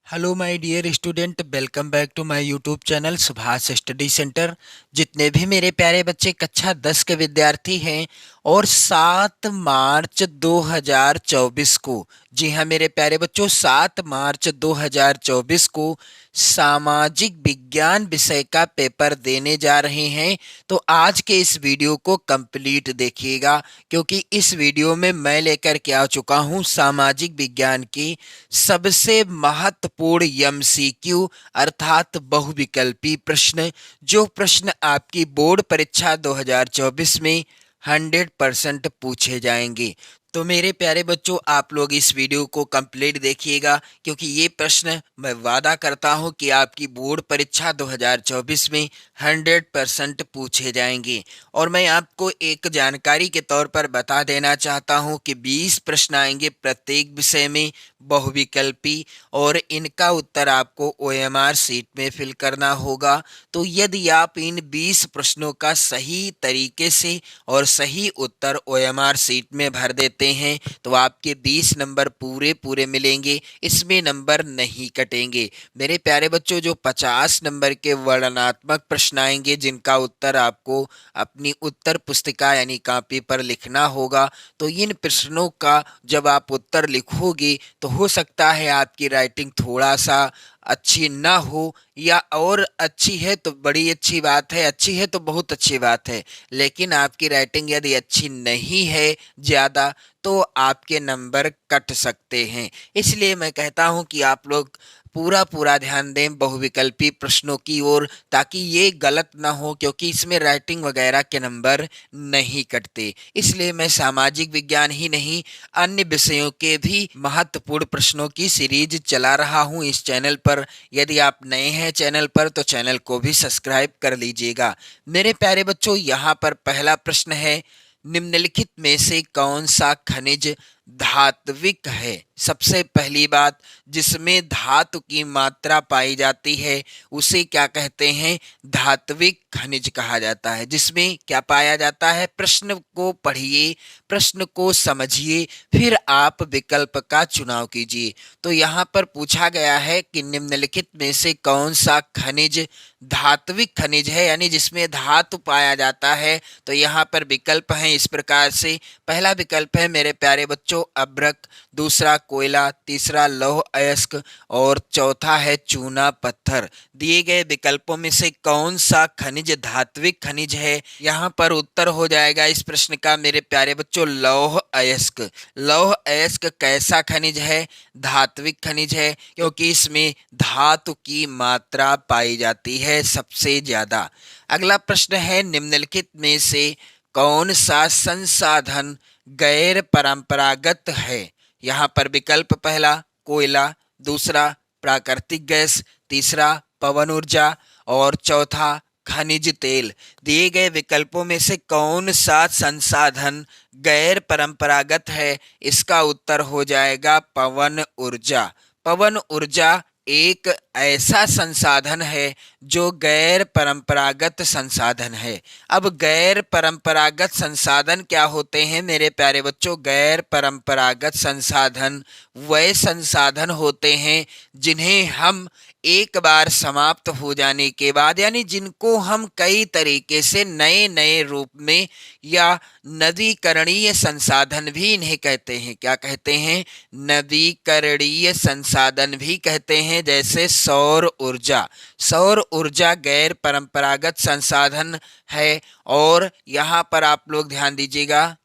Hello my dear student, welcome back to my YouTube channel Subhash study centre. जितने भी मेरे प्यारे बच्चे कक्षा 10 के विद्यार्थी हैं और 7 मार्च 2024 को, जी हाँ मेरे प्यारे बच्चों, 7 मार्च 2024 को सामाजिक विज्ञान विषय का पेपर देने जा रहे हैं। तो आज के इस वीडियो को कंप्लीट देखिएगा, क्योंकि इस वीडियो में मैं लेकर के आ चुका हूँ सामाजिक विज्ञान की सबसे महत्वपूर्ण एमसीक्यू अर्थात बहुविकल्पी प्रश्न, जो प्रश्न आपकी बोर्ड परीक्षा 2024 में 100% पूछे जाएंगे। तो मेरे प्यारे बच्चों, आप लोग इस वीडियो को कंप्लीट देखिएगा, क्योंकि ये प्रश्न मैं वादा करता हूं कि आपकी बोर्ड परीक्षा 2024 में 100% पूछे जाएंगे। और मैं आपको एक जानकारी के तौर पर बता देना चाहता हूं कि 20 प्रश्न आएंगे प्रत्येक विषय में बहुविकल्पी, और इनका उत्तर आपको ओएमआर शीट में फिल करना होगा। तो यदि आप इन 20 प्रश्नों का सही तरीके से और सही उत्तर ओएमआर शीट में भर देते हैं तो आपके 20 नंबर पूरे पूरे मिलेंगे, इसमें नंबर नहीं कटेंगे। मेरे प्यारे बच्चों, जो 50 नंबर के वर्णनात्मक प्रश्न आएंगे जिनका उत्तर आपको अपनी उत्तर पुस्तिका यानी कॉपी पर लिखना होगा, तो इन प्रश्नों का जब आप उत्तर लिखोगे तो हो सकता है आपकी राइटिंग थोड़ा सा अच्छी ना हो, या और अच्छी है तो बड़ी अच्छी बात है, अच्छी है तो बहुत अच्छी बात है, लेकिन आपकी राइटिंग यदि अच्छी नहीं है ज़्यादा तो आपके नंबर कट सकते हैं। इसलिए मैं कहता हूं कि आप लोग पूरा पूरा ध्यान दें बहुविकल्पी प्रश्नों की ओर, ताकि ये गलत ना हो, क्योंकि इसमें राइटिंग वगैरह के नंबर नहीं कटते। इसलिए मैं सामाजिक विज्ञान ही नहीं, अन्य विषयों के भी महत्वपूर्ण प्रश्नों की सीरीज चला रहा हूं इस चैनल पर। यदि आप नए हैं चैनल पर तो चैनल को भी सब्सक्राइब कर लीजिएगा। मेरे प्यारे बच्चों, यहाँ पर पहला प्रश्न है, निम्नलिखित में से कौन सा खनिज धात्विक है? सबसे पहली बात, जिसमें धातु की मात्रा पाई जाती है उसे क्या कहते हैं? धात्विक खनिज कहा जाता है। जिसमें क्या पाया जाता है? प्रश्न को पढ़िए, प्रश्न को समझिए, फिर आप विकल्प का चुनाव कीजिए। तो यहाँ पर पूछा गया है कि निम्नलिखित में से कौन सा खनिज धात्विक खनिज है, यानी जिसमें धातु पाया जाता है। तो यहाँ पर विकल्प हैं इस प्रकार से। पहला विकल्प है मेरे प्यारे बच्चों अभ्रक, दूसरा कोयला, तीसरा लौह अयस्क और चौथा है चूना पत्थर। दिए गए विकल्पों में से कौन सा खनिज धात्विक खनिज है? यहाँ पर उत्तर हो जाएगा इस प्रश्न का मेरे प्यारे बच्चों लौह अयस्क। लौह अयस्क कैसा खनिज है? धात्विक खनिज है, क्योंकि इसमें धातु की मात्रा पाई जाती है सबसे ज्यादा। अगला प्रश्न है, निम्नलिखित में से कौन सा संसाधन गैर परंपरागत है? यहाँ पर विकल्प पहला कोयला, दूसरा प्राकृतिक गैस, तीसरा पवन ऊर्जा और चौथा खनिज तेल। दिए गए विकल्पों में से कौन सा संसाधन गैर परंपरागत है? इसका उत्तर हो जाएगा पवन ऊर्जा। पवन ऊर्जा एक ऐसा संसाधन है जो गैर परंपरागत संसाधन है। अब गैर परंपरागत संसाधन क्या होते हैं मेरे प्यारे बच्चों? गैर परंपरागत संसाधन वह संसाधन होते हैं जिन्हें हम एक बार समाप्त हो जाने के बाद, यानी जिनको हम कई तरीके से नए नए रूप में, या नवीकरणीय संसाधन भी इन्हें कहते हैं। क्या कहते हैं? नवीकरणीय संसाधन भी कहते हैं। जैसे सौर ऊर्जा, सौर ऊर्जा गैर परंपरागत संसाधन है। और यहाँ पर आप लोग ध्यान दीजिएगा,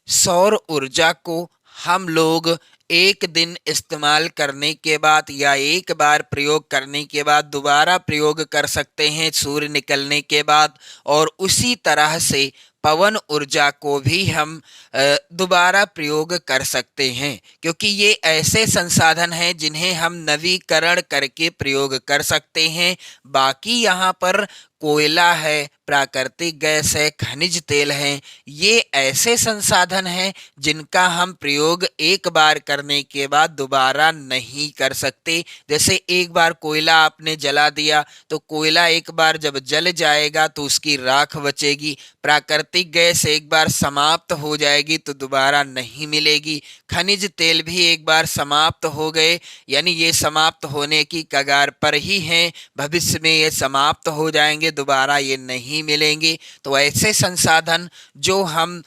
सौर ऊर्जा को हम लोग एक दिन इस्तेमाल करने के बाद या एक बार प्रयोग करने के बाद दोबारा प्रयोग कर सकते हैं सूर्य निकलने के बाद। और उसी तरह से पवन ऊर्जा को भी हम दोबारा प्रयोग कर सकते हैं, क्योंकि ये ऐसे संसाधन हैं जिन्हें हम नवीकरण करके प्रयोग कर सकते हैं। बाकी यहाँ पर कोयला है, प्राकृतिक गैस है, खनिज तेल है, ये ऐसे संसाधन हैं जिनका हम प्रयोग एक बार करने के बाद दोबारा नहीं कर सकते। जैसे एक बार कोयला आपने जला दिया तो कोयला एक बार जब जल जाएगा तो उसकी राख बचेगी। प्राकृतिक गैस एक बार समाप्त हो जाएगी तो दोबारा नहीं मिलेगी। खनिज तेल भी एक बार समाप्त हो गए, यानी ये समाप्त होने की कगार पर ही हैं, भविष्य में ये समाप्त हो जाएंगे, दोबारा ये नहीं मिलेंगे। तो ऐसे संसाधन जो हम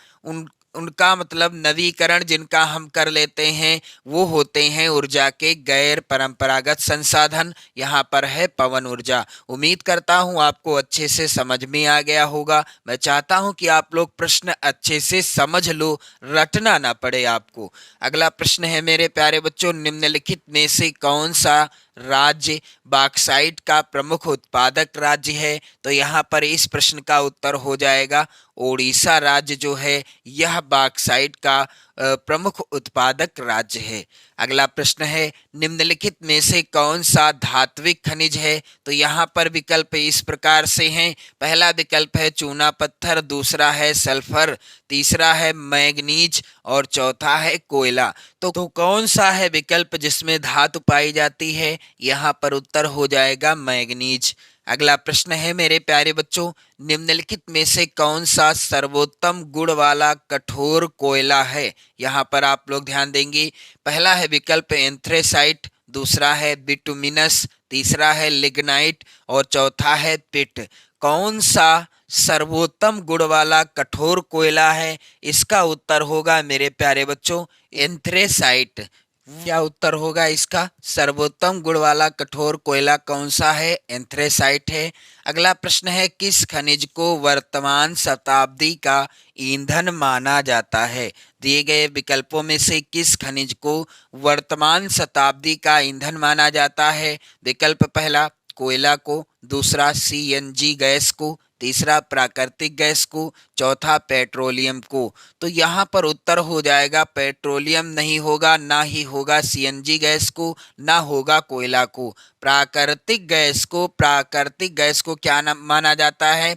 उनका मतलब नवीकरण जिनका हम कर लेते हैं वो होते हैं ऊर्जा के गैर परंपरागत संसाधन। यहाँ पर है पवन ऊर्जा। उम्मीद करता हूँ आपको अच्छे से समझ में आ गया होगा। मैं चाहता हूँ कि आप लोग प्रश्न अच्छे से समझ लो, रटना ना पड़े आपको। अगला प्रश्न है मेरे प्यारे बच्चों, निम्नलिखित में से कौन सा राज्य बॉक्साइट का प्रमुख उत्पादक राज्य है? तो यहाँ पर इस प्रश्न का उत्तर हो जाएगा ओडिशा राज्य जो है यह बॉक्साइट का प्रमुख उत्पादक राज्य है। अगला प्रश्न है, निम्नलिखित में से कौन सा धात्विक खनिज है? तो यहाँ पर विकल्प इस प्रकार से हैं। पहला विकल्प है चूना पत्थर, दूसरा है सल्फर, तीसरा है मैग्नीज और चौथा है कोयला। तो कौन सा है विकल्प जिसमें धातु पाई जाती है? यहाँ पर उत्तर हो जाएगा मैग्नीज। अगला प्रश्न है मेरे प्यारे बच्चों, निम्नलिखित में से कौन सा सर्वोत्तम गुण वाला कठोर कोयला है? यहाँ पर आप लोग ध्यान देंगे। पहला है विकल्प एंथ्रेसाइट, दूसरा है बिटुमिनस, तीसरा है लिग्नाइट और चौथा है पिट। कौन सा सर्वोत्तम गुण वाला कठोर कोयला है? इसका उत्तर होगा मेरे प्यारे बच्चों एंथ्रेसाइट। क्या उत्तर होगा इसका? सर्वोत्तम गुण वाला कठोर कोयला कौन सा है? एंथ्रेसाइट है। अगला प्रश्न है, किस खनिज को वर्तमान शताब्दी का ईंधन माना जाता है? दिए गए विकल्पों में से किस खनिज को वर्तमान शताब्दी का ईंधन माना जाता है? विकल्प पहला कोयला को, दूसरा सीएनजी गैस को, तीसरा प्राकृतिक गैस को, चौथा पेट्रोलियम को। तो यहाँ पर उत्तर हो जाएगा पेट्रोलियम नहीं होगा, ना ही होगा सीएनजी गैस को, ना होगा कोयला को। प्राकृतिक गैस को क्या माना जाता है?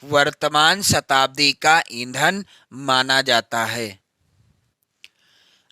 वर्तमान शताब्दी का ईंधन माना जाता है।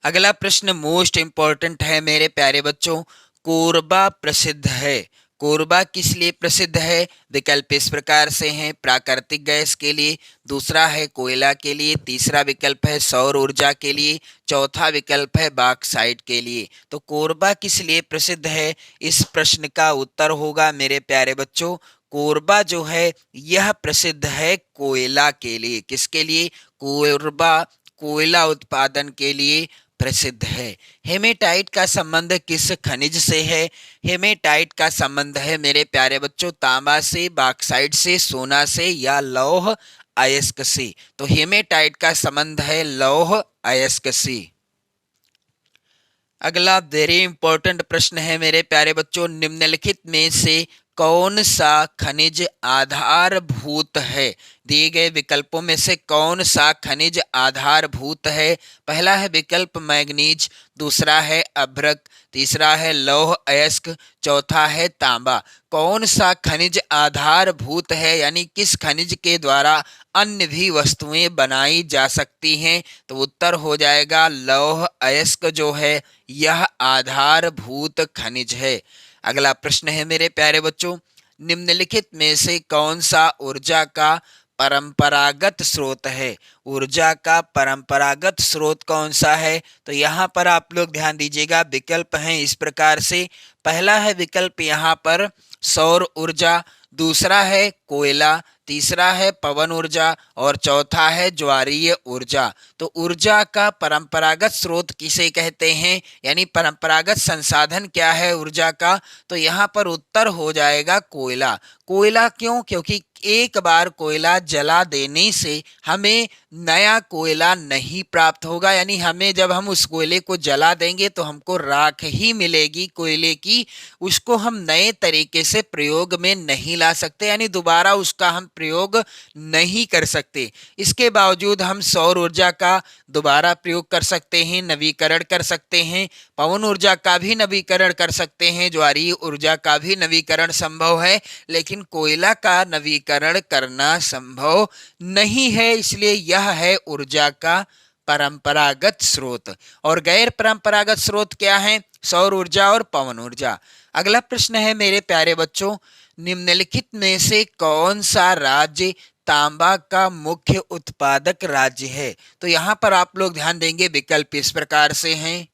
अगला प्रश्न मोस्ट इंपॉर्टेंट है मेरे प्यारे बच्चों, कोरबा प्रसिद्ध है। कोरबा किस लिए प्रसिद्ध है? विकल्प इस प्रकार से हैं, प्राकृतिक गैस के लिए, दूसरा है कोयला के लिए, तीसरा विकल्प है सौर ऊर्जा के लिए, चौथा विकल्प है बॉक्साइट के लिए। तो कोरबा किस लिए प्रसिद्ध है? इस प्रश्न का उत्तर होगा मेरे प्यारे बच्चों कोरबा जो है यह प्रसिद्ध है कोयला के लिए। किसके लिए? कोरबा कोयला उत्पादन के लिए प्रसिद्ध है। हेमेटाइट का संबंध किस खनिज से है? हेमेटाइट का संबंध है मेरे प्यारे बच्चों तांबा से, बॉक्साइट से, सोना से या लौह अयस्क से। तो हेमेटाइट का संबंध है लौह अयस्क से। अगला वेरी इंपॉर्टेंट प्रश्न है मेरे प्यारे बच्चों, निम्नलिखित में से कौन सा खनिज आधारभूत है? दिए गए विकल्पों में से कौन सा खनिज आधारभूत है? पहला है विकल्प मैग्नीज, दूसरा है अभ्रक, तीसरा है लौह अयस्क, चौथा है तांबा। कौन सा खनिज आधारभूत है, यानी किस खनिज के द्वारा अन्य भी वस्तुएं बनाई जा सकती हैं? तो उत्तर हो जाएगा लौह अयस्क जो है यह आधारभूत खनिज है। अगला प्रश्न है मेरे प्यारे बच्चों, निम्नलिखित में से कौन सा ऊर्जा का परंपरागत स्रोत है? ऊर्जा का परंपरागत स्रोत कौन सा है? तो यहाँ पर आप लोग ध्यान दीजिएगा, विकल्प हैं इस प्रकार से। पहला है विकल्प यहाँ पर सौर ऊर्जा, दूसरा है कोयला, तीसरा है पवन ऊर्जा और चौथा है ज्वारीय ऊर्जा। तो ऊर्जा का परंपरागत स्रोत किसे कहते हैं, यानी परंपरागत संसाधन क्या है ऊर्जा का? तो यहाँ पर उत्तर हो जाएगा कोयला। कोयला क्यों? क्योंकि एक बार कोयला जला देने से हमें नया कोयला नहीं प्राप्त होगा, यानी हमें जब हम उस कोयले को जला देंगे तो हमको राख ही मिलेगी कोयले की, उसको हम नए तरीके से प्रयोग में नहीं ला सकते, यानी दोबारा उसका हम प्रयोग नहीं कर सकते। इसके बावजूद हम सौर ऊर्जा का दोबारा प्रयोग कर सकते हैं, नवीकरण कर सकते हैं, पवन ऊर्जा का भी नवीकरण कर सकते हैं, ज्वारीय ऊर्जा का भी नवीकरण संभव है, लेकिन कोयला का नवीकरण करना संभव नहीं है। इसलिए यह है ऊर्जा का परंपरागत स्रोत। और गैर परंपरागत स्रोत क्या है? सौर ऊर्जा और पवन ऊर्जा। अगला प्रश्न है मेरे प्यारे बच्चों, निम्नलिखित में से कौन सा राज्य तांबा का मुख्य उत्पादक राज्य है? तो यहां पर आप लोग ध्यान देंगे, विकल्प इस प्रकार से हैं।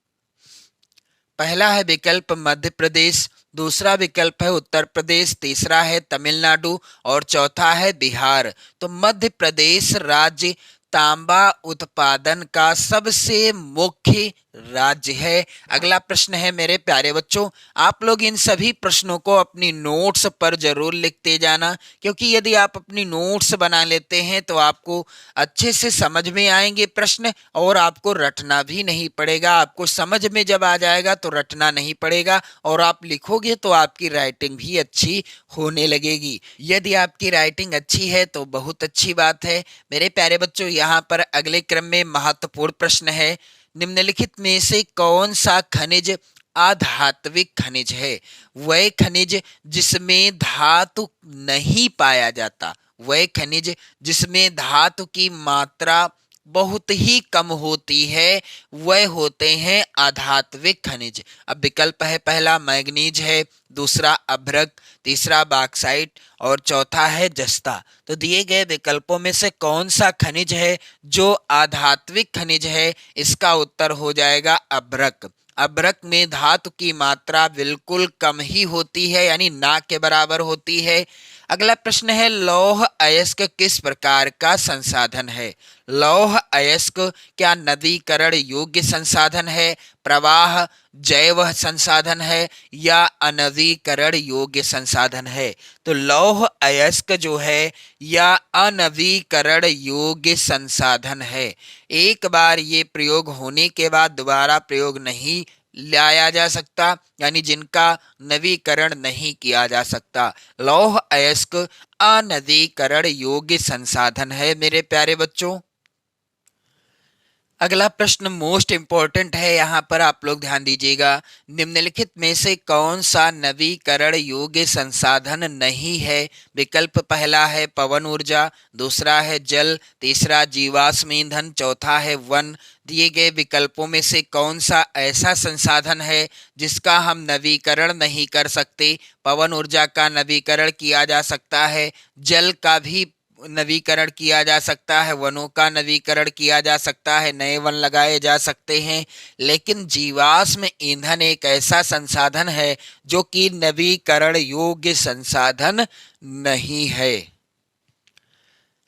पहला है विकल्प मध्य प्रदेश, दूसरा विकल्प है उत्तर प्रदेश, तीसरा है तमिलनाडु और चौथा है बिहार। तो मध्य प्रदेश राज्य तांबा उत्पादन का सबसे मुख्य राज्य है। अगला प्रश्न है मेरे प्यारे बच्चों, आप लोग इन सभी प्रश्नों को अपनी नोट्स पर जरूर लिखते जाना, क्योंकि यदि आप अपनी नोट्स बना लेते हैं तो आपको अच्छे से समझ में आएंगे प्रश्न, और आपको रटना भी नहीं पड़ेगा। आपको समझ में जब आ जाएगा तो रटना नहीं पड़ेगा, और आप लिखोगे तो आपकी राइटिंग भी अच्छी होने लगेगी। यदि आपकी राइटिंग अच्छी है तो बहुत अच्छी बात है। मेरे प्यारे बच्चों, यहाँ पर अगले क्रम में महत्वपूर्ण प्रश्न है, निम्नलिखित में से कौन सा खनिज आधात्विक खनिज है? वह खनिज जिसमें धातु नहीं पाया जाता, वह खनिज जिसमें धातु की मात्रा बहुत ही कम होती है, वह होते हैं आधात्विक खनिज। अब विकल्प है, पहला मैग्नीज है, दूसरा अभ्रक, तीसरा बॉक्साइट और चौथा है जस्ता। तो दिए गए विकल्पों में से कौन सा खनिज है जो आधात्विक खनिज है? इसका उत्तर हो जाएगा अभ्रक। अभ्रक में धातु की मात्रा बिल्कुल कम ही होती है, यानी ना के बराबर होती है। अगला प्रश्न है, लौह अयस्क किस प्रकार का संसाधन है? लौह अयस्क क्या नवीकरण योग्य संसाधन है, प्रवाह जैव संसाधन है या अनवीकरण योग्य संसाधन है? तो लौह अयस्क जो है या अनवीकरण योग्य संसाधन है। एक बार ये प्रयोग होने के बाद दोबारा प्रयोग नहीं लाया जा सकता, यानी जिनका नवीकरण नहीं किया जा सकता। लौह अयस्क अनवीकरण योग्य संसाधन है मेरे प्यारे बच्चों। अगला प्रश्न मोस्ट इंपॉर्टेंट है, यहाँ पर आप लोग ध्यान दीजिएगा, निम्नलिखित में से कौन सा नवीकरण योग्य संसाधन नहीं है? विकल्प पहला है पवन ऊर्जा, दूसरा है जल, तीसरा जीवाश्म ईंधन, चौथा है वन। दिए गए विकल्पों में से कौन सा ऐसा संसाधन है जिसका हम नवीकरण नहीं कर सकते? पवन ऊर्जा का नवीकरण किया जा सकता है, जल का भी नवीकरण किया जा सकता है, वनों का नवीकरण किया जा सकता है, नए वन लगाए जा सकते हैं, लेकिन जीवाश्म ईंधन एक ऐसा संसाधन है जो कि नवीकरण योग्य संसाधन नहीं है।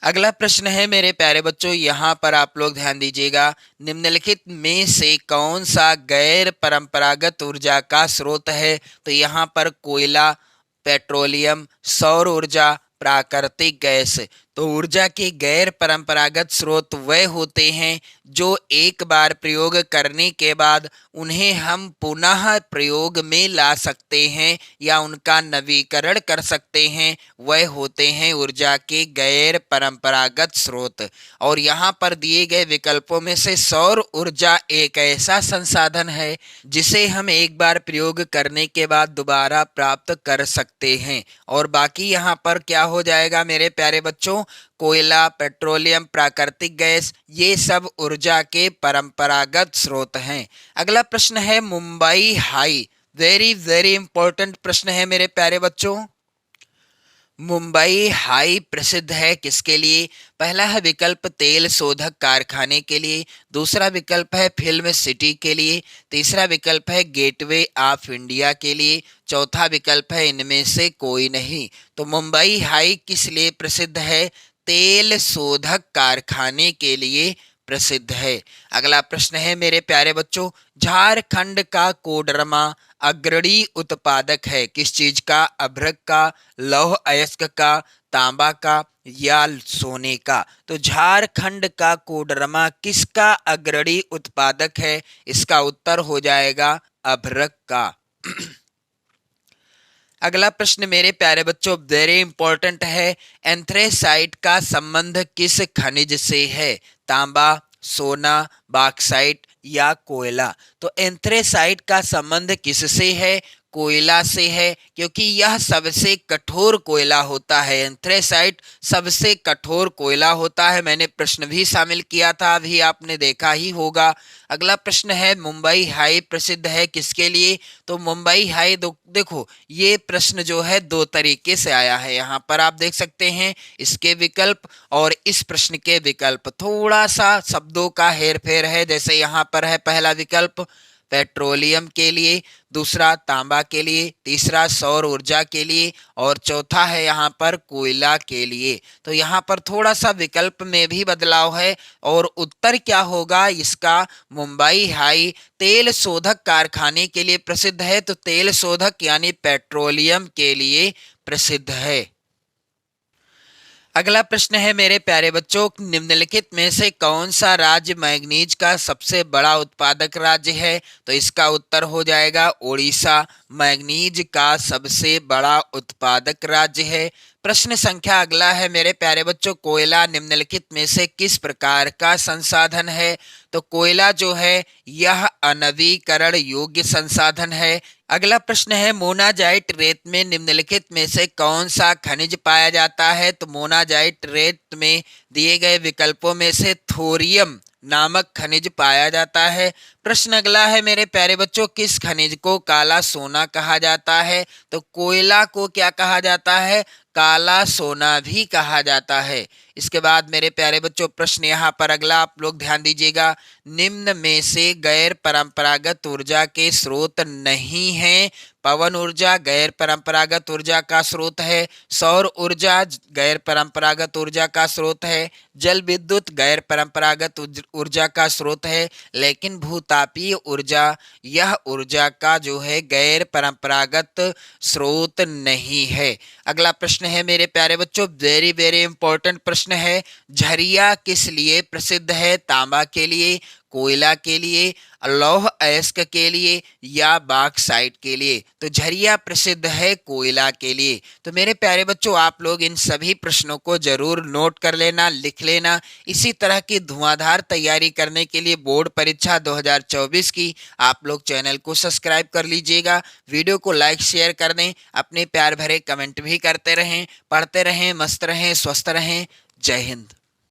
अगला प्रश्न है मेरे प्यारे बच्चों, यहाँ पर आप लोग ध्यान दीजिएगा, निम्नलिखित में से कौन सा गैर परंपरागत ऊर्जा का स्रोत है? तो यहाँ पर कोयला, पेट्रोलियम, सौर ऊर्जा, प्राकृतिक गैस। तो ऊर्जा के गैर परंपरागत स्रोत वह होते हैं जो एक बार प्रयोग करने के बाद उन्हें हम पुनः प्रयोग में ला सकते हैं या उनका नवीकरण कर सकते हैं, वह होते हैं ऊर्जा के गैर परंपरागत स्रोत। और यहाँ पर दिए गए विकल्पों में से सौर ऊर्जा एक ऐसा संसाधन है जिसे हम एक बार प्रयोग करने के बाद दोबारा प्राप्त कर सकते हैं। और बाकी यहाँ पर क्या हो जाएगा मेरे प्यारे बच्चों, कोयला, पेट्रोलियम, प्राकृतिक गैस, ये सब ऊर्जा के परंपरागत स्रोत हैं। अगला प्रश्न है Mumbai high, very very important प्रश्न है मेरे प्यारे बच्चों। मुंबई हाई प्रसिद्ध है किसके लिए? पहला है विकल्प तेल शोधक कारखाने के लिए, दूसरा विकल्प है फिल्म सिटी के लिए, तीसरा विकल्प है गेटवे ऑफ इंडिया के लिए, चौथा विकल्प है इनमें से कोई नहीं। तो मुंबई हाई किस लिए प्रसिद्ध है? तेल शोधक कारखाने के लिए प्रसिद्ध है। अगला प्रश्न है मेरे प्यारे बच्चों, झारखंड का कोडरमा अग्रणी उत्पादक है किस चीज का? अभ्रक का, लौह अयस्क का, तांबा का या सोने का? तो झारखंड का कोडरमा किसका अग्रणी उत्पादक है? इसका उत्तर हो जाएगा अभ्रक का। अगला प्रश्न मेरे प्यारे बच्चों वेरी इंपॉर्टेंट है, एंथ्रेसाइट का संबंध किस खनिज से है? तांबा, सोना, बॉक्साइट या कोयला? तो एंथ्रेसाइट का संबंध किससे है? कोयला से है, क्योंकि यह सबसे कठोर कोयला होता है। एंथ्रेसाइट सबसे कठोर कोयला होता है। मैंने प्रश्न भी शामिल किया था, अभी आपने देखा ही होगा। अगला प्रश्न है, मुंबई हाई प्रसिद्ध है किसके लिए? तो मुंबई हाई देखो, ये प्रश्न जो है दो तरीके से आया है। यहाँ पर आप देख सकते हैं इसके विकल्प और इस प्रश्न के विकल्प, थोड़ा सा शब्दों का हेरफेर है। जैसे यहाँ पर है पहला विकल्प पेट्रोलियम के लिए, दूसरा तांबा के लिए, तीसरा सौर ऊर्जा के लिए और चौथा है यहाँ पर कोयला के लिए। तो यहाँ पर थोड़ा सा विकल्प में भी बदलाव है और उत्तर क्या होगा इसका? मुंबई हाई तेल शोधक कारखाने के लिए प्रसिद्ध है। तो तेल शोधक यानी पेट्रोलियम के लिए प्रसिद्ध है। अगला प्रश्न है मेरे प्यारे बच्चों, निम्नलिखित में से कौन सा राज्य मैग्नीज का सबसे बड़ा उत्पादक राज्य है? तो इसका उत्तर हो जाएगा उड़ीसा, मैग्नीज का सबसे बड़ा उत्पादक राज्य है। प्रश्न संख्या अगला है मेरे प्यारे बच्चों, कोयला निम्नलिखित में से किस प्रकार का संसाधन है? तो कोयला जो है यह अनवीकरण योग्य संसाधन है। अगला प्रश्न है, मोनाजाइट रेत में निम्नलिखित में से कौन सा खनिज पाया जाता है? तो मोनाजाइट रेत में दिए गए विकल्पों में से थोरियम नामक खनिज पाया जाता है। प्रश्न अगला है मेरे प्यारे बच्चों, किस खनिज को काला सोना कहा जाता है? तो कोयला को क्या कहा जाता है? काला सोना भी कहा जाता है। इसके बाद मेरे प्यारे बच्चों प्रश्न यहाँ पर अगला आप लोग ध्यान दीजिएगा, निम्न में से गैर परंपरागत ऊर्जा के स्रोत नहीं हैं। पवन ऊर्जा गैर परंपरागत ऊर्जा का स्रोत है, सौर ऊर्जा गैर परंपरागत ऊर्जा का स्रोत है, जल विद्युत गैर परंपरागत ऊर्जा का स्रोत है, लेकिन भूतापीय ऊर्जा यह ऊर्जा का जो है गैर परंपरागत स्रोत नहीं है। अगला प्रश्न है मेरे प्यारे बच्चों, वेरी वेरी इंपॉर्टेंट प्रश्न है, झरिया किस लिए प्रसिद्ध है? तांबा के लिए, कोयला के लिए, लौह अयस्क के लिए या बॉक्साइट के लिए? तो झरिया प्रसिद्ध है कोयला के लिए। तो मेरे प्यारे बच्चों आप लोग इन सभी प्रश्नों को जरूर नोट कर लेना, लिख लेना। इसी तरह की धुआंधार तैयारी करने के लिए बोर्ड परीक्षा 2024 की आप लोग चैनल को सब्सक्राइब कर लीजिएगा, वीडियो को लाइक शेयर कर दें, अपने प्यार भरे कमेंट भी करते रहें, पढ़ते रहें, मस्त रहें, स्वस्थ रहें। जय हिंद।